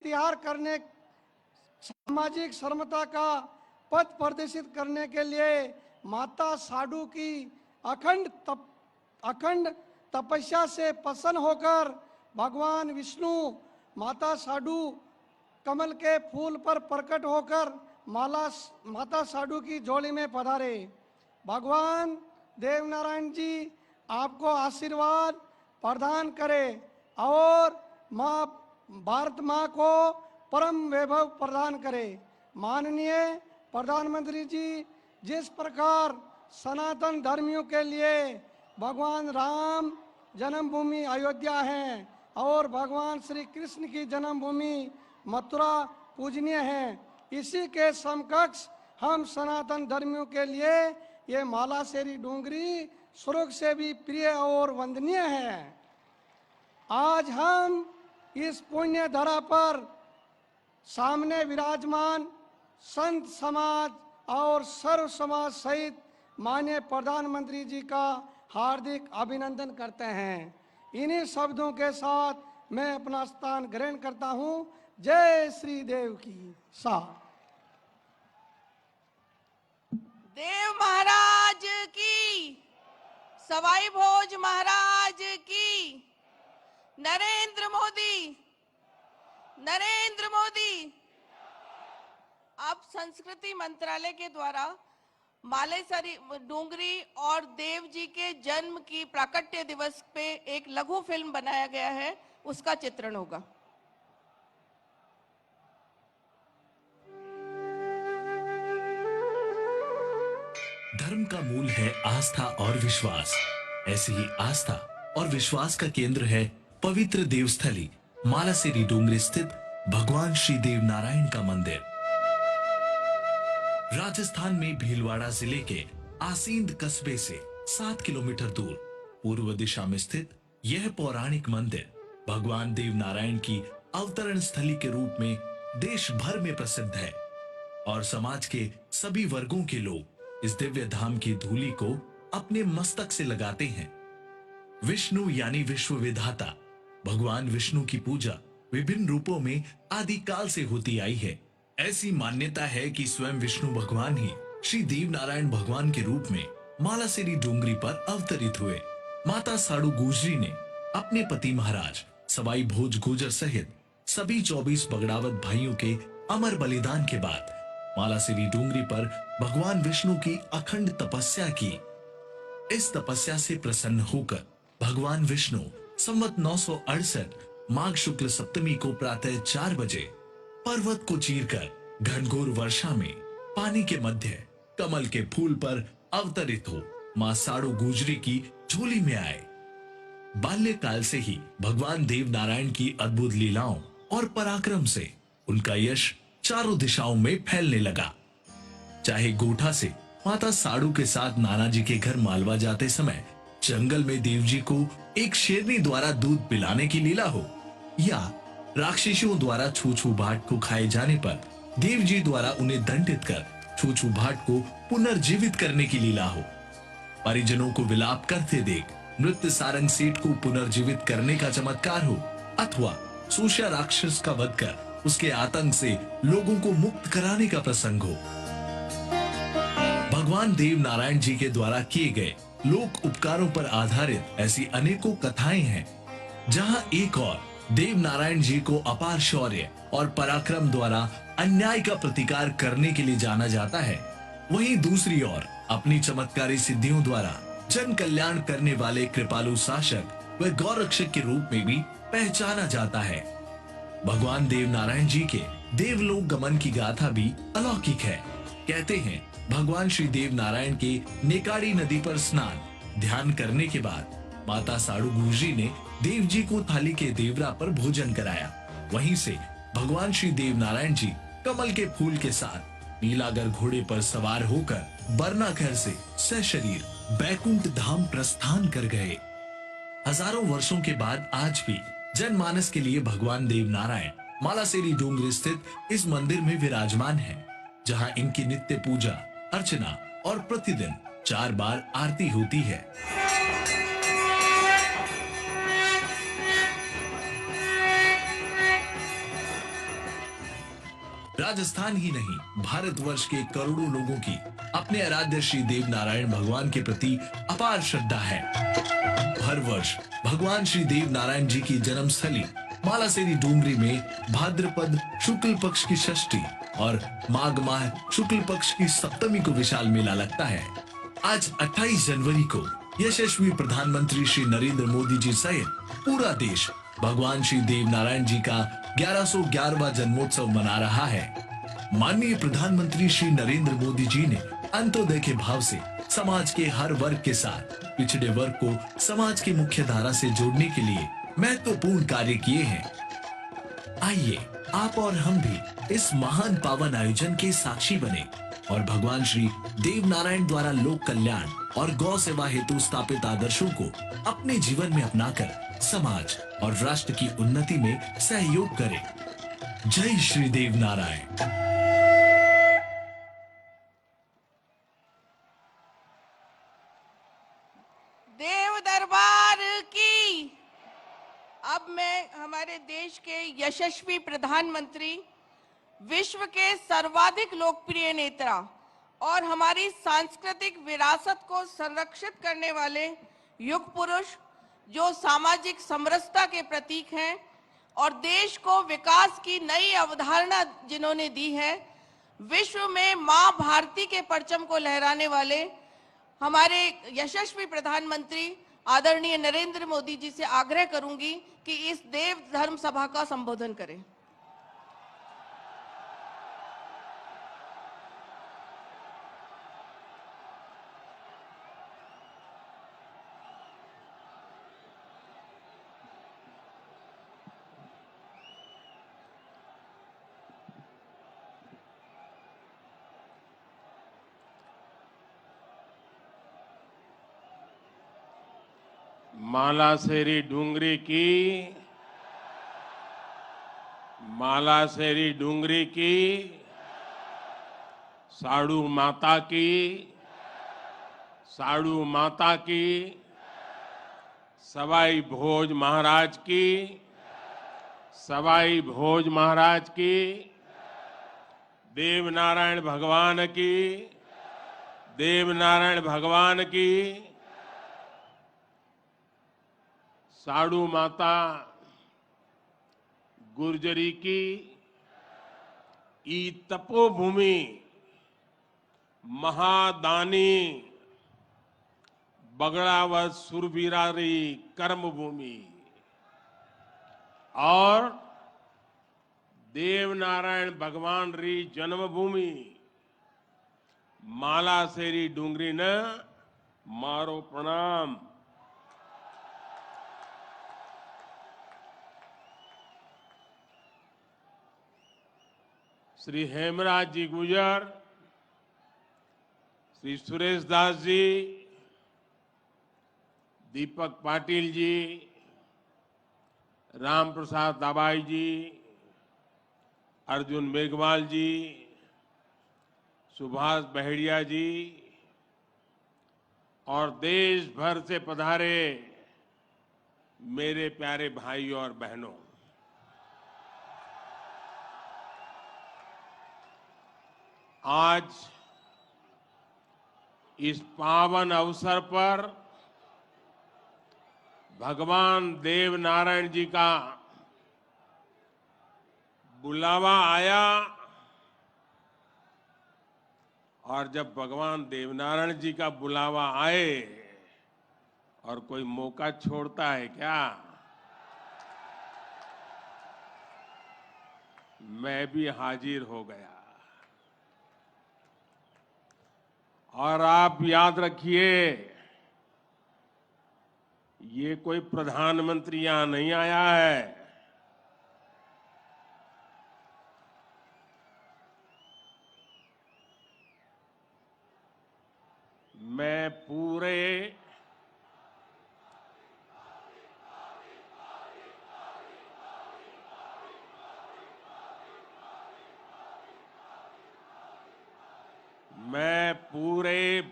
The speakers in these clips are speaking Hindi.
तिहार करने, सामाजिक समता का पथ प्रदर्शित करने के लिए माता साडू की अखंड तपस्या से प्रसन्न होकर भगवान विष्णु माता साडू कमल के फूल पर प्रकट होकर माता साडू की झोली में पधारे। भगवान देवनारायण जी आपको आशीर्वाद प्रदान करे और माँ भारत माँ को परम वैभव प्रदान करे। माननीय प्रधानमंत्री जी, जिस प्रकार सनातन धर्मियों के लिए भगवान राम जन्मभूमि अयोध्या है और भगवान श्री कृष्ण की जन्मभूमि मथुरा पूजनीय है, इसी के समकक्ष हम सनातन धर्मियों के लिए ये मालासेरी डूंगरी स्वर्ग से भी प्रिय और वंदनीय है। आज हम इस पुण्य धरा पर सामने विराजमान संत समाज और सर्व समाज सहित माननीय प्रधानमंत्री जी का हार्दिक अभिनंदन करते हैं। इन्हीं शब्दों के साथ मैं अपना स्थान ग्रहण करता हूं। जय श्री देव की सा। देव महाराज की, सवाई भोज महाराज की, नरेंद्र मोदी, नरेंद्र मोदी। अब संस्कृति मंत्रालय के द्वारा मालेसरी डूंगरी और देव जी के जन्म की प्राकट्य दिवस पे एक लघु फिल्म बनाया गया है, उसका चित्रण होगा। धर्म का मूल है आस्था और विश्वास। ऐसी ही आस्था और विश्वास का केंद्र है पवित्र देवस्थली मालासेरी डूंगरी स्थित भगवान श्री देव नारायण का मंदिर। राजस्थान में भीलवाड़ा जिले के आसींद कस्बे से 7 किलोमीटर दूर पूर्व दिशा में स्थित यह पौराणिक मंदिर भगवान देव नारायण की अवतरण स्थली के रूप में देश भर में प्रसिद्ध है और समाज के सभी वर्गों के लोग इस दिव्य धाम की धूलि को अपने मस्तक से लगाते हैं। विष्णु यानी विश्व विधाता भगवान विष्णु की पूजा विभिन्न रूपों में आदिकाल से होती आई है। ऐसी मान्यता है कि स्वयं विष्णु भगवान ही श्री देव नारायण भगवान के रूप में मालासेरी डूंगरी पर अवतरित हुए। माता साडू गुजरी ने अपने पति महाराज सवाई भोज गुजर सहित सभी 24 बगड़ावत भाइयों के अमर बलिदान के बाद मालासेरी डूंगरी पर भगवान विष्णु की अखंड तपस्या की। इस तपस्या से प्रसन्न होकर भगवान विष्णु संवत 968 माघ शुक्ल सप्तमी को प्रातः 4 बजे पर्वत को चीरकर घनघोर वर्षा में पानी के मध्य कमल के फूल पर अवतरित हो मां साडू गुजरी की झोली में आए। बाल्यकाल से ही भगवान देव नारायण की अद्भुत लीलाओं और पराक्रम से उनका यश चारों दिशाओं में फैलने लगा। चाहे गोठा से माता साडू के साथ नाना जी के घर मालवा जाते समय जंगल में देव जी को एक शेरनी द्वारा दूध पिलाने की लीला हो, या राक्षसियों द्वारा छूछू भाट को खाए जाने पर देव जी द्वारा उन्हें दंडित कर छूछू भाट को पुनर्जीवित करने की लीला हो, परिजनों को विलाप करते देख नृत्य सारंग सेठ को पुनर्जीवित करने का चमत्कार हो, अथवा सूषा राक्षस का वध कर उसके आतंक से लोगों को मुक्त कराने का प्रसंग हो। भगवान देव नारायण जी के द्वारा किए गए लोक उपकारों पर आधारित ऐसी अनेकों कथाएं हैं, जहां एक और देव नारायण जी को अपार शौर्य और पराक्रम द्वारा अन्याय का प्रतिकार करने के लिए जाना जाता है, वहीं दूसरी ओर अपनी चमत्कारी सिद्धियों द्वारा जन कल्याण करने वाले कृपालु शासक व गौरक्षक के रूप में भी पहचाना जाता है। भगवान देव नारायण जी के देवलोक गमन की गाथा भी अलौकिक है। कहते हैं भगवान श्री देव नारायण के नेकाड़ी नदी पर स्नान ध्यान करने के बाद माता साडू गुजरी ने देव जी को थाली के देवरा पर भोजन कराया। वहीं से भगवान श्री देव नारायण जी कमल के फूल के साथ नीलागर घोड़े पर सवार होकर बरनाघर से सशरीर बैकुंठ धाम प्रस्थान कर गए। हजारों वर्षों के बाद आज भी जनमानस के लिए भगवान देव नारायण मालासेरी डूंगरी स्थित इस मंदिर में विराजमान है, जहां इनकी नित्य पूजा अर्चना और प्रतिदिन 4 बार आरती होती है। राजस्थान ही नहीं, भारतवर्ष के करोड़ों लोगों की अपने आराध्य श्री देव नारायण भगवान के प्रति अपार श्रद्धा है। हर वर्ष भगवान श्री देव नारायण जी की जन्मस्थली मालासेरी डूंगरी में भाद्रपद शुक्ल पक्ष की षष्ठी और माघ माह शुक्ल पक्ष की सप्तमी को विशाल मेला लगता है। आज 28 जनवरी को यशस्वी प्रधानमंत्री श्री नरेंद्र मोदी जी सहित पूरा देश भगवान श्री देव नारायण जी का 1111वां जन्मोत्सव मना रहा है। माननीय प्रधानमंत्री श्री नरेंद्र मोदी जी ने अंत्योदय के भाव से समाज के हर वर्ग के साथ पिछड़े वर्ग को समाज की मुख्य धारा से जोड़ने के लिए महत्वपूर्ण कार्य किए हैं। आइए आप और हम भी इस महान पावन आयोजन के साक्षी बने और भगवान श्री देव नारायण द्वारा लोक कल्याण और गौ सेवा हेतु स्थापित आदर्शों को अपने जीवन में अपनाकर समाज और राष्ट्र की उन्नति में सहयोग करें। जय श्री देव नारायण। देव दरबार की। अब मैं हमारे देश के यशस्वी प्रधानमंत्री, विश्व के सर्वाधिक लोकप्रिय नेता और हमारी सांस्कृतिक विरासत को संरक्षित करने वाले युग पुरुष, जो सामाजिक समरसता के प्रतीक हैं और देश को विकास की नई अवधारणा जिन्होंने दी है, विश्व में मां भारती के परचम को लहराने वाले हमारे यशस्वी प्रधानमंत्री आदरणीय नरेंद्र मोदी जी से आग्रह करूंगी कि इस देव धर्म सभा का संबोधन करें। मालासेरी डूंगरी की, मालासेरी डूंगरी की, साड़ू माता की, साड़ू माता की, सवाई भोज महाराज की, सवाई भोज महाराज की, देव नारायण भगवान की, देव नारायण भगवान की, साड़ू माता गुर्जरी की, ई तपोभूमि महादानी बगड़ावत सुरबीरारी कर्मभूमि और देव नारायण भगवान री जन्मभूमि मालासेरी डूंगरी ने मारो प्रणाम। श्री हेमराज जी गुजर, श्री सुरेश दास जी, दीपक पाटिल जी, राम प्रसाद दाबाई जी, अर्जुन मेघवाल जी, सुभाष बहेड़िया जी और देश भर से पधारे मेरे प्यारे भाइयों और बहनों, आज इस पावन अवसर पर भगवान देव नारायण जी का बुलावा आया और जब भगवान देव नारायण जी का बुलावा आए और कोई मौका छोड़ता है क्या? मैं भी हाजिर हो गया। और आप याद रखिए, ये कोई प्रधानमंत्री यहां नहीं आया है। मैं पूरे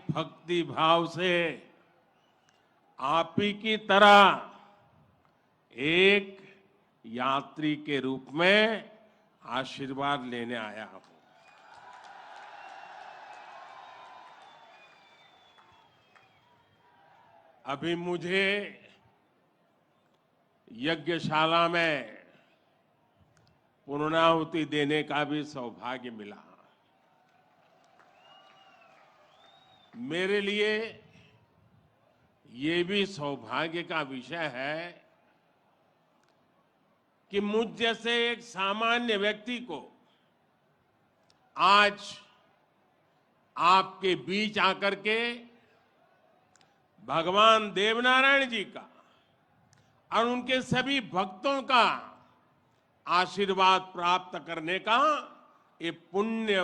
भक्ति भाव से आप ही की तरह एक यात्री के रूप में आशीर्वाद लेने आया हूं। अभी मुझे यज्ञशाला में पूर्णाहुति देने का भी सौभाग्य मिला। मेरे लिए ये भी सौभाग्य का विषय है कि मुझ जैसे एक सामान्य व्यक्ति को आज आपके बीच आकर के भगवान देवनारायण जी का और उनके सभी भक्तों का आशीर्वाद प्राप्त करने का ये पुण्य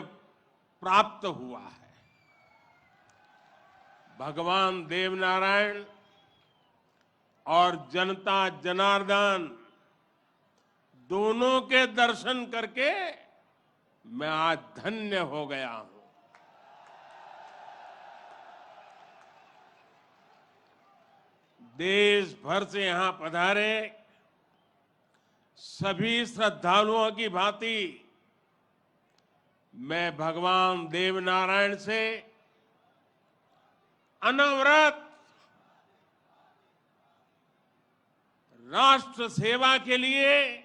प्राप्त हुआ है। भगवान देवनारायण और जनता जनार्दन दोनों के दर्शन करके मैं आज धन्य हो गया हूं। देश भर से यहां पधारे सभी श्रद्धालुओं की भांति मैं भगवान देवनारायण से अनवरत राष्ट्र सेवा के लिए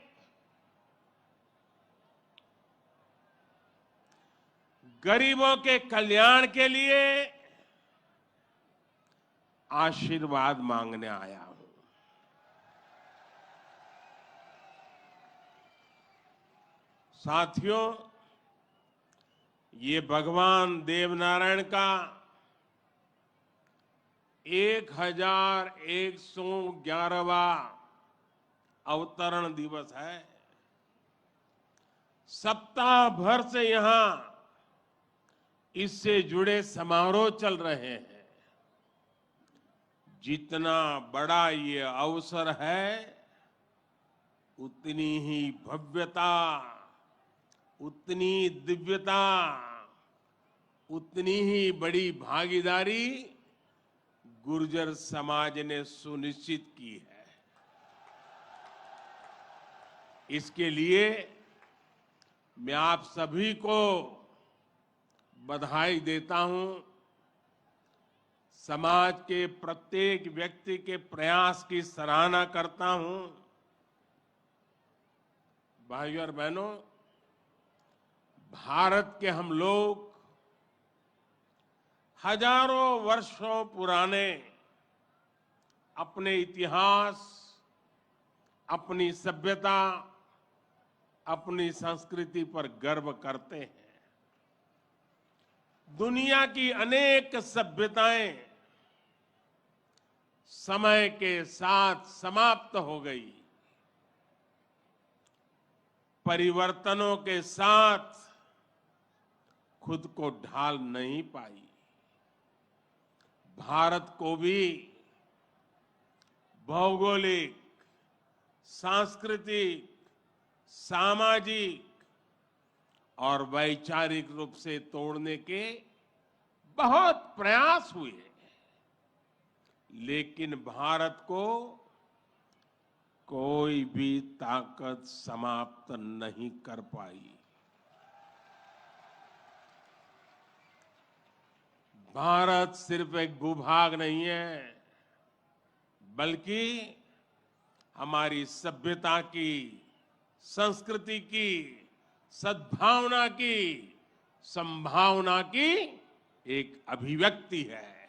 गरीबों के कल्याण के लिए आशीर्वाद मांगने आया हूं। साथियों, ये भगवान देवनारायण का 1111वां अवतरण दिवस है। सप्ताह भर से यहां इससे जुड़े समारोह चल रहे हैं। जितना बड़ा ये अवसर है, उतनी ही भव्यता, उतनी दिव्यता, उतनी ही बड़ी भागीदारी गुर्जर समाज ने सुनिश्चित की है। इसके लिए मैं आप सभी को बधाई देता हूं। समाज के प्रत्येक व्यक्ति के प्रयास की सराहना करता हूं। भाइयों और बहनों, भारत के हम लोग हजारों वर्षों पुराने अपने इतिहास, अपनी सभ्यता, अपनी संस्कृति पर गर्व करते हैं। दुनिया की अनेक सभ्यताएं समय के साथ समाप्त हो गई। परिवर्तनों के साथ खुद को ढाल नहीं पाई। भारत को भी भौगोलिक, सांस्कृतिक, सामाजिक और वैचारिक रूप से तोड़ने के बहुत प्रयास हुए, लेकिन भारत को कोई भी ताकत समाप्त नहीं कर पाई। भारत सिर्फ एक भूभाग नहीं है, बल्कि हमारी सभ्यता की, संस्कृति की, सद्भावना की, संभावना की एक अभिव्यक्ति है।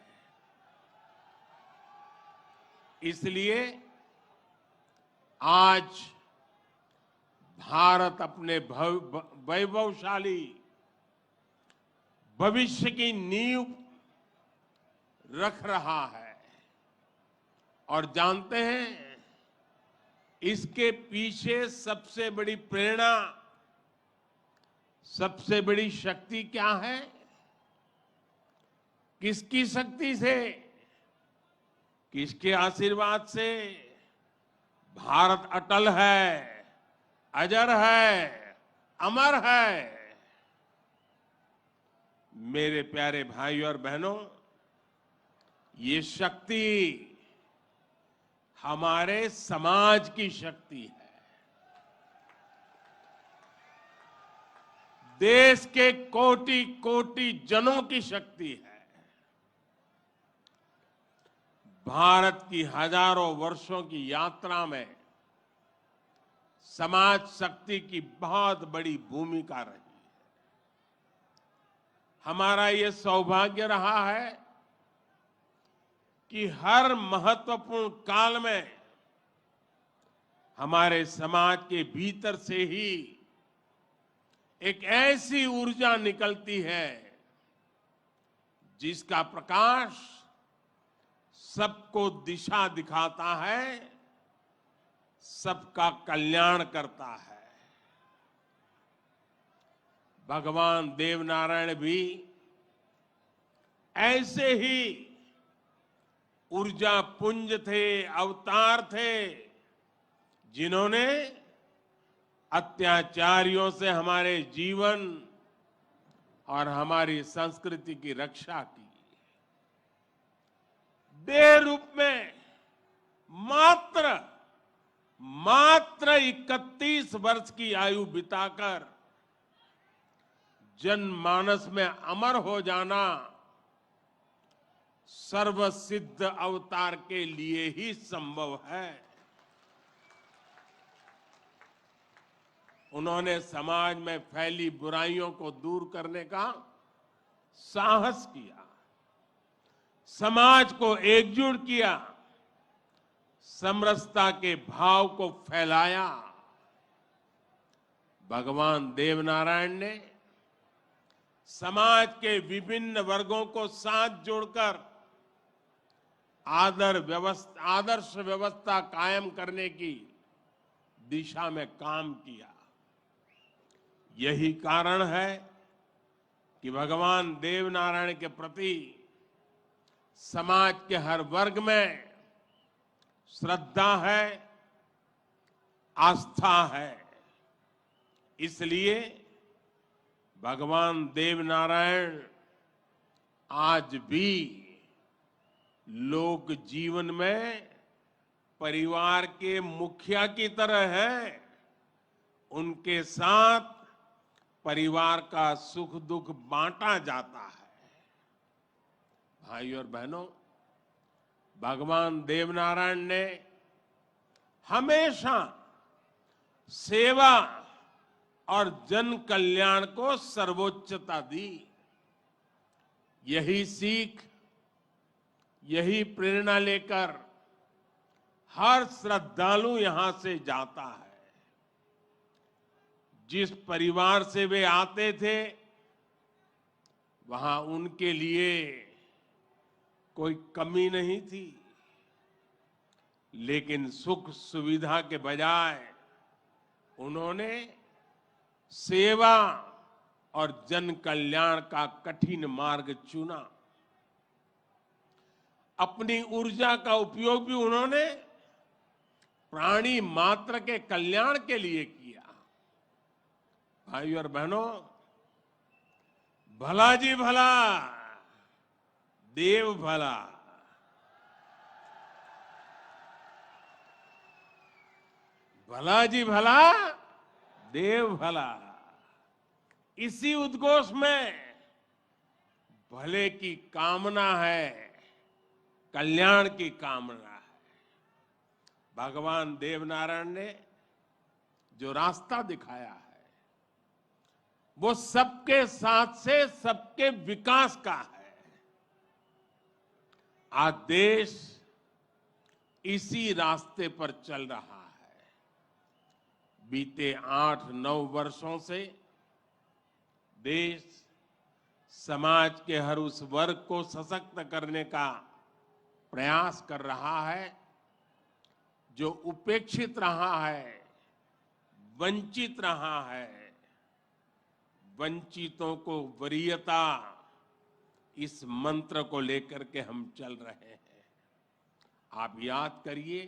इसलिए आज भारत अपने वैभवशाली भविष्य की नींव रख रहा है। और जानते हैं, इसके पीछे सबसे बड़ी प्रेरणा, सबसे बड़ी शक्ति क्या है? किसकी शक्ति से, किसके आशीर्वाद से? भारत अटल है, अजर है, अमर है। मेरे प्यारे भाइयों और बहनों, ये शक्ति हमारे समाज की शक्ति है। देश के कोटि कोटि जनों की शक्ति है। भारत की हजारों वर्षों की यात्रा में समाज शक्ति की बहुत बड़ी भूमिका रही है। हमारा ये सौभाग्य रहा है कि हर महत्वपूर्ण काल में हमारे समाज के भीतर से ही एक ऐसी ऊर्जा निकलती है जिसका प्रकाश सबको दिशा दिखाता है, सबका कल्याण करता है। भगवान देवनारायण भी ऐसे ही ऊर्जा पुंज थे, अवतार थे, जिन्होंने अत्याचारियों से हमारे जीवन और हमारी संस्कृति की रक्षा की। देह रूप में मात्र 31 वर्ष की आयु बिताकर जनमानस में अमर हो जाना सर्वसिद्ध अवतार के लिए ही संभव है। उन्होंने समाज में फैली बुराइयों को दूर करने का साहस किया, समाज को एकजुट किया, समरसता के भाव को फैलाया। भगवान देवनारायण ने समाज के विभिन्न वर्गों को साथ जोड़कर आदर्श व्यवस्था कायम करने की दिशा में काम किया। यही कारण है कि भगवान देवनारायण के प्रति समाज के हर वर्ग में श्रद्धा है, आस्था है। इसलिए भगवान देवनारायण आज भी लोक जीवन में परिवार के मुखिया की तरह हैं। उनके साथ परिवार का सुख दुख बांटा जाता है। भाइयों और बहनों, भगवान देवनारायण ने हमेशा सेवा और जन कल्याण को सर्वोच्चता दी। यही सीख, यही प्रेरणा लेकर हर श्रद्धालु यहां से जाता है। जिस परिवार से वे आते थे, वहां उनके लिए कोई कमी नहीं थी, लेकिन सुख सुविधा के बजाय उन्होंने सेवा और जन कल्याण का कठिन मार्ग चुना। अपनी ऊर्जा का उपयोग भी उन्होंने प्राणी मात्र के कल्याण के लिए किया। भाइयों और बहनों, भला जी भला, देव भला। भला जी भला, देव भला। इसी उद्घोष में भले की कामना है, कल्याण की कामना है। भगवान देवनारायण ने जो रास्ता दिखाया है, वो सबके साथ से सबके विकास का है। आज देश इसी रास्ते पर चल रहा है। बीते 8-9 वर्षों से देश समाज के हर उस वर्ग को सशक्त करने का प्रयास कर रहा है जो उपेक्षित रहा है, वंचित रहा है। वंचितों को वरीयता, इस मंत्र को लेकर के हम चल रहे हैं। आप याद करिए,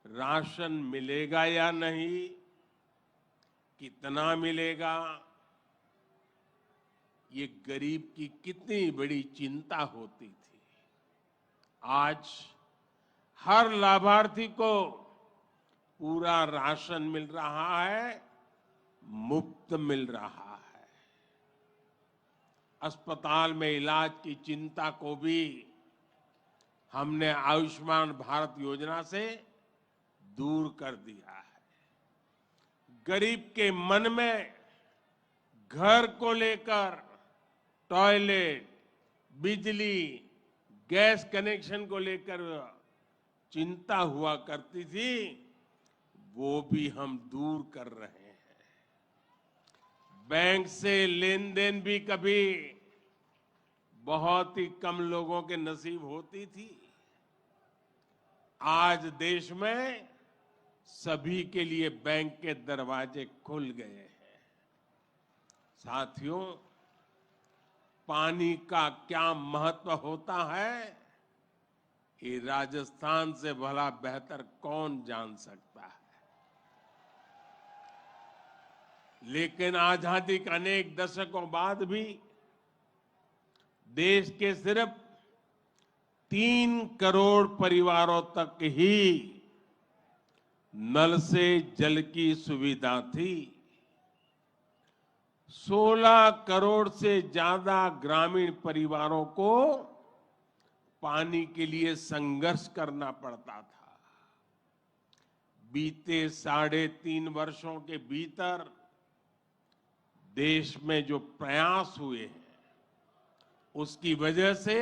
राशन मिलेगा या नहीं, कितना मिलेगा, ये गरीब की कितनी बड़ी चिंता होती थी। आज हर लाभार्थी को पूरा राशन मिल रहा है, मुफ्त मिल रहा है। अस्पताल में इलाज की चिंता को भी हमने आयुष्मान भारत योजना से दूर कर दिया है। गरीब के मन में घर को लेकर टॉयलेट, बिजली, गैस कनेक्शन को लेकर चिंता हुआ करती थी, वो भी हम दूर कर रहे हैं। बैंक से लेन देन भी कभी बहुत ही कम लोगों के नसीब होती थी। आज देश में सभी के लिए बैंक के दरवाजे खुल गए हैं। साथियों, पानी का क्या महत्व होता है, ये राजस्थान से भला बेहतर कौन जान सकता है। लेकिन आजादी के अनेक दशकों बाद भी देश के सिर्फ 3 करोड़ परिवारों तक ही नल से जल की सुविधा थी। 16 करोड़ से ज्यादा ग्रामीण परिवारों को पानी के लिए संघर्ष करना पड़ता था। बीते 3.5 वर्षों के भीतर देश में जो प्रयास हुए हैं, उसकी वजह से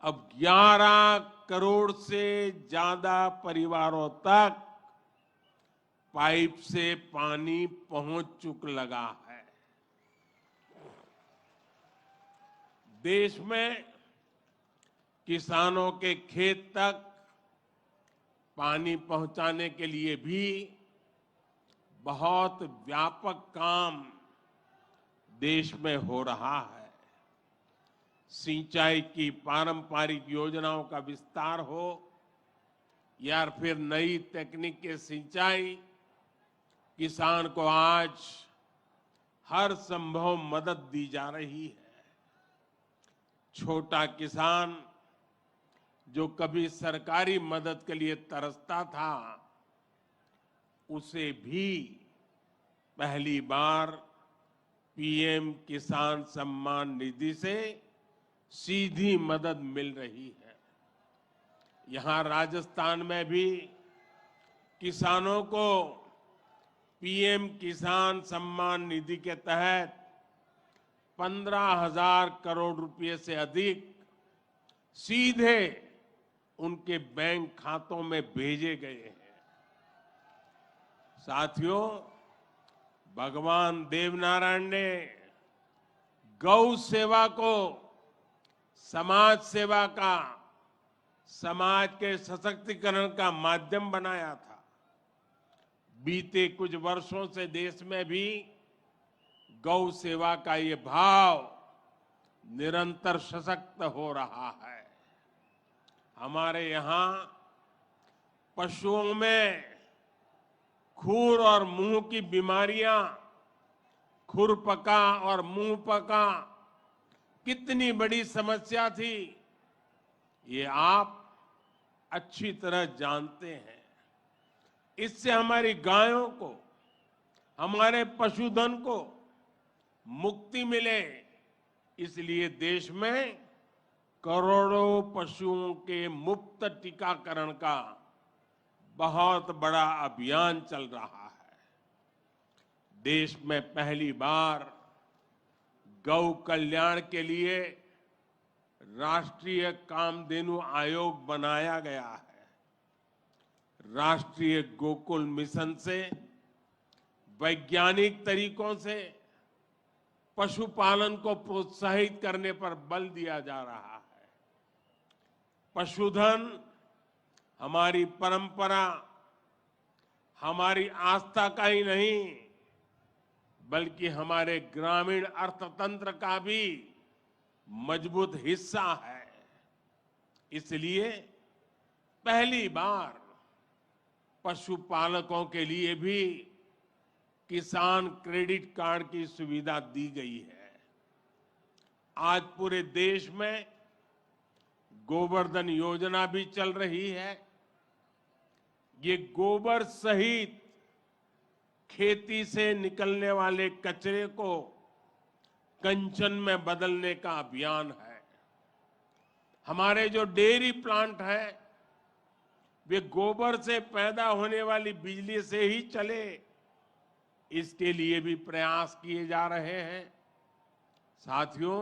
अब 11 करोड़ से ज्यादा परिवारों तक पाइप से पानी पहुंच चुक लगा है। देश में किसानों के खेत तक पानी पहुंचाने के लिए भी बहुत व्यापक काम देश में हो रहा है। सिंचाई की पारंपरिक योजनाओं का विस्तार हो या फिर नई तकनीक के सिंचाई, किसान को आज हर संभव मदद दी जा रही है। छोटा किसान जो कभी सरकारी मदद के लिए तरसता था, उसे भी पहली बार पीएम किसान सम्मान निधि से सीधी मदद मिल रही है। यहां राजस्थान में भी किसानों को पीएम किसान सम्मान निधि के तहत 15,000 करोड़ रुपए से अधिक सीधे उनके बैंक खातों में भेजे गए हैं। साथियों, भगवान देवनारायण ने गौ सेवा को समाज सेवा का, समाज के सशक्तिकरण का माध्यम बनाया था। बीते कुछ वर्षों से देश में भी गौ सेवा का ये भाव निरंतर सशक्त हो रहा है। हमारे यहाँ पशुओं में खुर और मुंह की बीमारियां, खुरपका और मुंहपका कितनी बड़ी समस्या थी, ये आप अच्छी तरह जानते हैं। इससे हमारी गायों को, हमारे पशुधन को मुक्ति मिले, इसलिए देश में करोड़ों पशुओं के मुफ्त टीकाकरण का बहुत बड़ा अभियान चल रहा है। देश में पहली बार गौ कल्याण के लिए राष्ट्रीय कामधेनु आयोग बनाया गया है। राष्ट्रीय गोकुल मिशन से वैज्ञानिक तरीकों से पशुपालन को प्रोत्साहित करने पर बल दिया जा रहा है। पशुधन हमारी परंपरा, हमारी आस्था का ही नहीं, बल्कि हमारे ग्रामीण अर्थतंत्र का भी मजबूत हिस्सा है। इसलिए पहली बार पशुपालकों के लिए भी किसान क्रेडिट कार्ड की सुविधा दी गई है। आज पूरे देश में गोवर्धन योजना भी चल रही है। ये गोबर सहित खेती से निकलने वाले कचरे को कंचन में बदलने का अभियान है। हमारे जो डेयरी प्लांट है वे गोबर से पैदा होने वाली बिजली से ही चले, इसके लिए भी प्रयास किए जा रहे हैं। साथियों,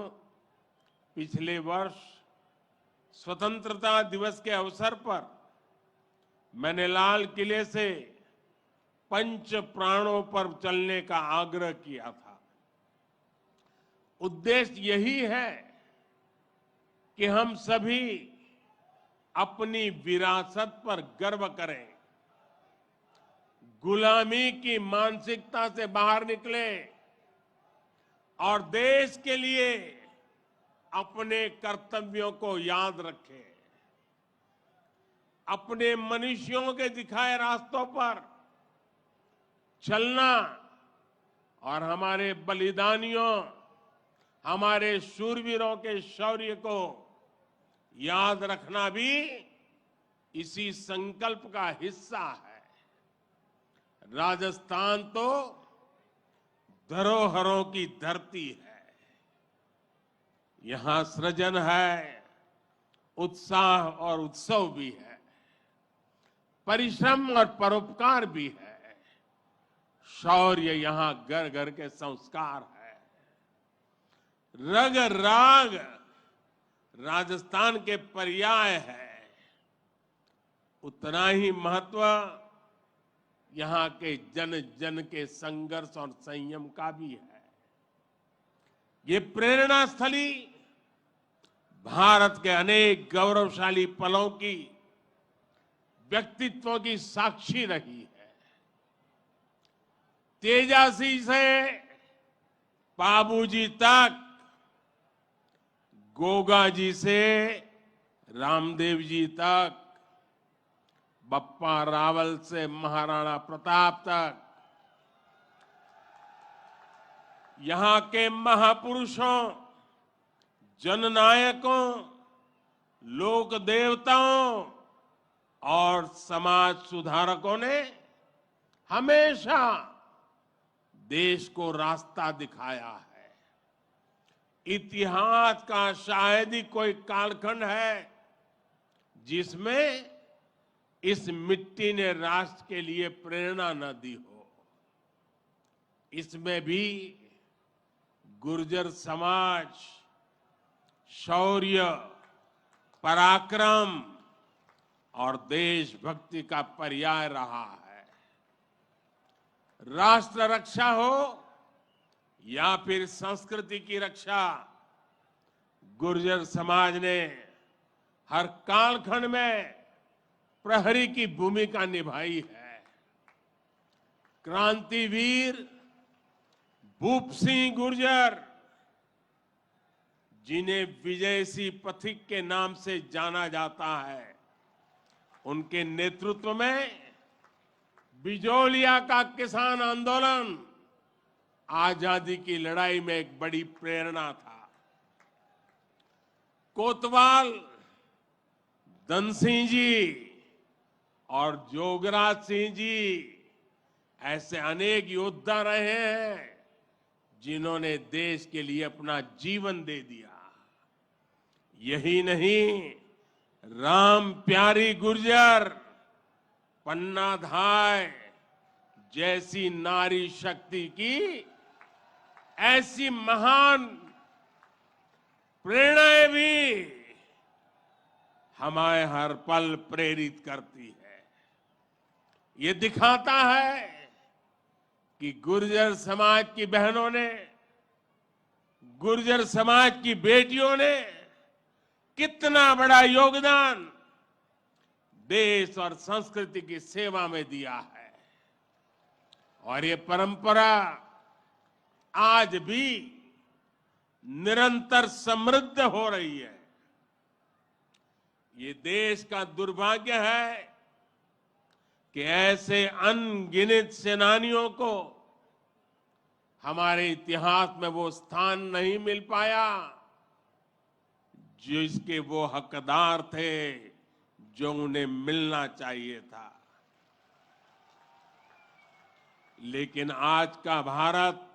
पिछले वर्ष स्वतंत्रता दिवस के अवसर पर मैंने लाल किले से पंच प्राणों पर चलने का आग्रह किया था। उद्देश्य यही है कि हम सभी अपनी विरासत पर गर्व करें, गुलामी की मानसिकता से बाहर निकले और देश के लिए अपने कर्तव्यों को याद रखें। अपने मनुष्यों के दिखाए रास्तों पर चलना और हमारे बलिदानियों, हमारे शूरवीरों के शौर्य को याद रखना भी इसी संकल्प का हिस्सा है। राजस्थान तो धरोहरों की धरती है। यहां सृजन है, उत्साह और उत्सव भी है, परिश्रम और परोपकार भी है। शौर्य यहां घर घर के संस्कार है। रग राग राजस्थान के पर्याय है। उतना ही महत्व यहां के जन जन के संघर्ष और संयम का भी है। ये प्रेरणा स्थली भारत के अनेक गौरवशाली पलों की, व्यक्तित्वों की साक्षी रही है। तेजासी से बाबूजी तक, गोगा जी से रामदेव जी तक, बप्पा रावल से महाराणा प्रताप तक, यहां के महापुरुषों, जननायकों, लोक देवताओं और समाज सुधारकों ने हमेशा देश को रास्ता दिखाया है। इतिहास का शायद ही कोई कालखंड है जिसमें इस मिट्टी ने राष्ट्र के लिए प्रेरणा न दी हो। इसमें भी गुर्जर समाज शौर्य, पराक्रम और देशभक्ति का पर्याय रहा है। राष्ट्र रक्षा हो या फिर संस्कृति की रक्षा, गुर्जर समाज ने हर कालखंड में प्रहरी की भूमिका निभाई है। क्रांतिवीर भूप सिंह गुर्जर, जिन्हें विजय सिंह पथिक के नाम से जाना जाता है, उनके नेतृत्व में बिजोलिया का किसान आंदोलन आजादी की लड़ाई में एक बड़ी प्रेरणा था। कोतवाल धन सिंह जी और जोगराज सिंह जी ऐसे अनेक योद्धा रहे हैं जिन्होंने देश के लिए अपना जीवन दे दिया। यही नहीं, राम प्यारी गुर्जर, पन्ना धाय जैसी नारी शक्ति की ऐसी महान प्रेरणाएं भी हमें हर पल प्रेरित करती है। ये दिखाता है कि गुर्जर समाज की बहनों ने, गुर्जर समाज की बेटियों ने कितना बड़ा योगदान देश और संस्कृति की सेवा में दिया है। और ये परंपरा आज भी निरंतर समृद्ध हो रही है। ये देश का दुर्भाग्य है कि ऐसे अनगिनत सेनानियों को हमारे इतिहास में वो स्थान नहीं मिल पाया जिसके वो हकदार थे, जो उन्हें मिलना चाहिए था। लेकिन आज का भारत,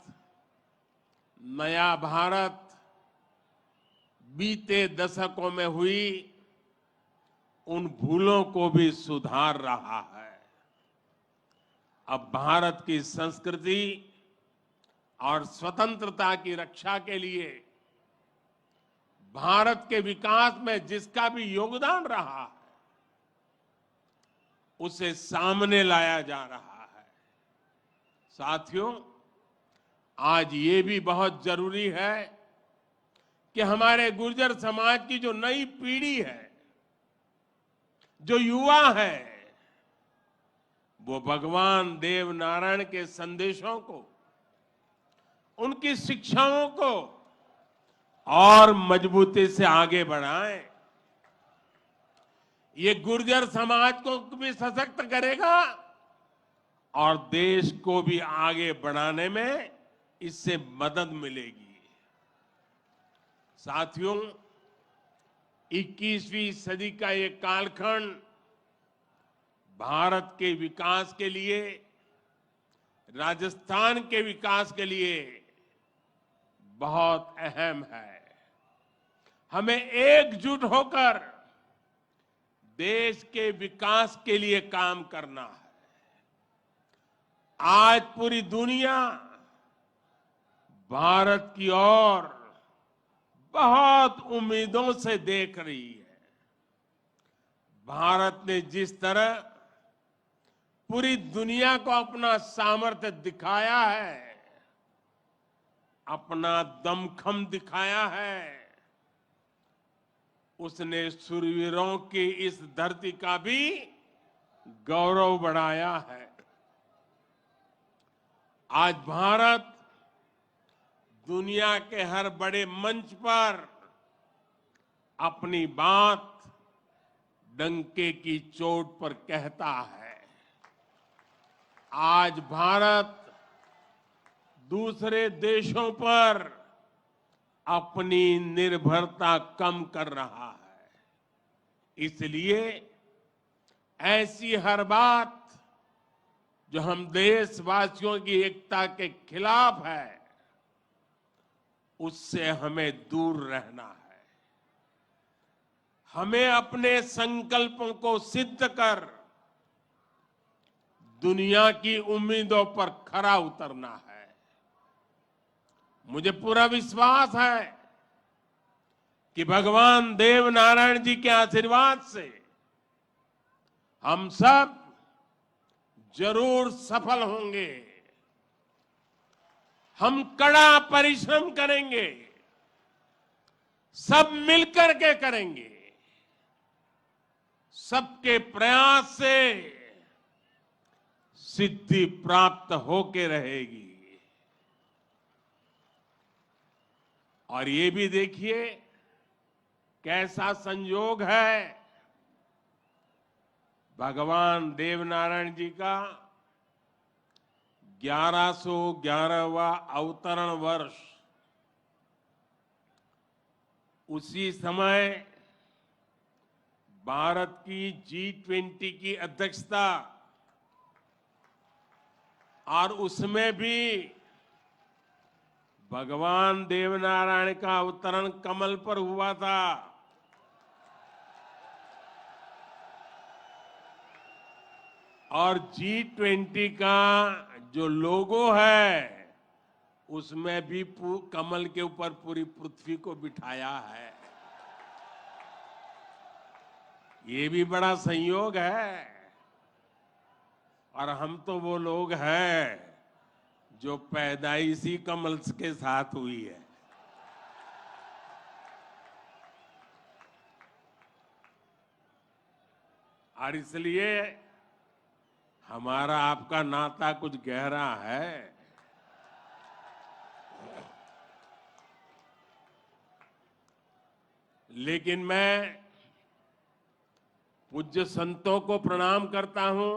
नया भारत, बीते दशकों में हुई उन भूलों को भी सुधार रहा है। अब भारत की संस्कृति और स्वतंत्रता की रक्षा के लिए भारत के विकास में जिसका भी योगदान रहा है, उसे सामने लाया जा रहा है। साथियों, आज ये भी बहुत जरूरी है कि हमारे गुर्जर समाज की जो नई पीढ़ी है, जो युवा है, वो भगवान देव नारायण के संदेशों को, उनकी शिक्षाओं को और मजबूती से आगे बढ़ाएं। ये गुर्जर समाज को भी सशक्त करेगा और देश को भी आगे बढ़ाने में इससे मदद मिलेगी। साथियों, 21वीं सदी का ये कालखंड भारत के विकास के लिए, राजस्थान के विकास के लिए बहुत अहम है। हमें एकजुट होकर देश के विकास के लिए काम करना है। आज पूरी दुनिया भारत की ओर बहुत उम्मीदों से देख रही है। भारत ने जिस तरह पूरी दुनिया को अपना सामर्थ्य दिखाया है, अपना दमखम दिखाया है, उसने शूरवीरों की इस धरती का भी गौरव बढ़ाया है। आज भारत दुनिया के हर बड़े मंच पर अपनी बात डंके की चोट पर कहता है। आज भारत दूसरे देशों पर अपनी निर्भरता कम कर रहा है। इसलिए ऐसी हर बात जो हम देशवासियों की एकता के खिलाफ है, उससे हमें दूर रहना है। हमें अपने संकल्पों को सिद्ध कर दुनिया की उम्मीदों पर खरा उतरना है। मुझे पूरा विश्वास है कि भगवान देव नारायण जी के आशीर्वाद से हम सब जरूर सफल होंगे। हम कड़ा परिश्रम करेंगे, सब मिलकर के करेंगे। सबके प्रयास से सिद्धि प्राप्त होके रहेगी। और ये भी देखिए कैसा संयोग है, भगवान देवनारायण जी का 1111वां अवतरण वर्ष। उसी समय भारत की G20 की अध्यक्षता, और उसमें भी भगवान देवनारायण का अवतरण कमल पर हुआ था। और G20 का जो लोगो है, उसमें भी कमल के ऊपर पूरी पृथ्वी को बिठाया है। ये भी बड़ा संयोग है। और हम तो वो लोग हैं जो पैदाइशी कमल के साथ हुई है। और इसलिए हमारा आपका नाता कुछ गहरा है। लेकिन मैं पूज्य संतों को प्रणाम करता हूं।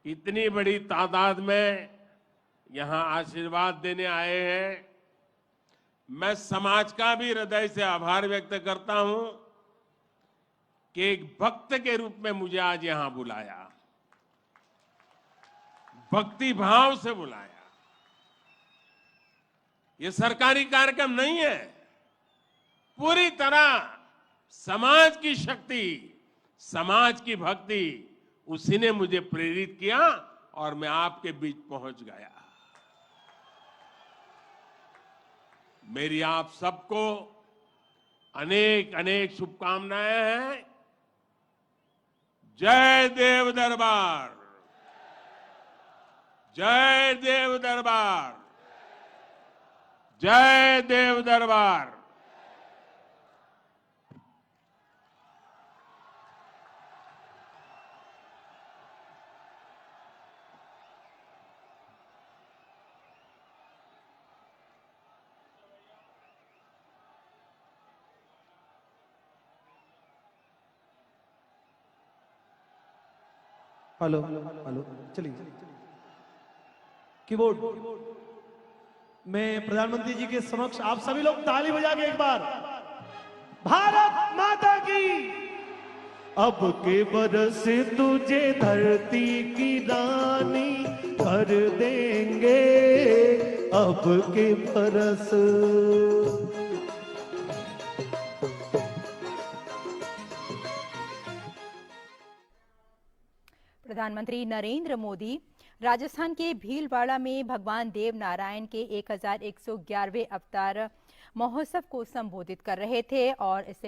इतनी बड़ी तादाद में यहां आशीर्वाद देने आए हैं। मैं समाज का भी हृदय से आभार व्यक्त करता हूं कि एक भक्त के रूप में मुझे आज यहां बुलाया। भक्ति भाव से बुलाया। ये सरकारी कार्यक्रम नहीं है, पूरी तरह समाज की शक्ति, समाज की भक्ति, उसी ने मुझे प्रेरित किया और मैं आपके बीच पहुंच गया। मेरी आप सबको अनेक अनेक शुभकामनाएं हैं। जय देव दरबार, जय देव दरबार, जय देव दरबार। हेलो हेलो, चलिए कीबोर्ड। मैं प्रधानमंत्री जी के समक्ष आप सभी लोग ताली बजा के एक बार भारत माता की। अब के बरस तुझे धरती की रानी कर देंगे, अब के बरस। प्रधानमंत्री नरेंद्र मोदी राजस्थान के भीलवाड़ा में भगवान देव नारायण के 1111वें अवतार महोत्सव को संबोधित कर रहे थे और इससे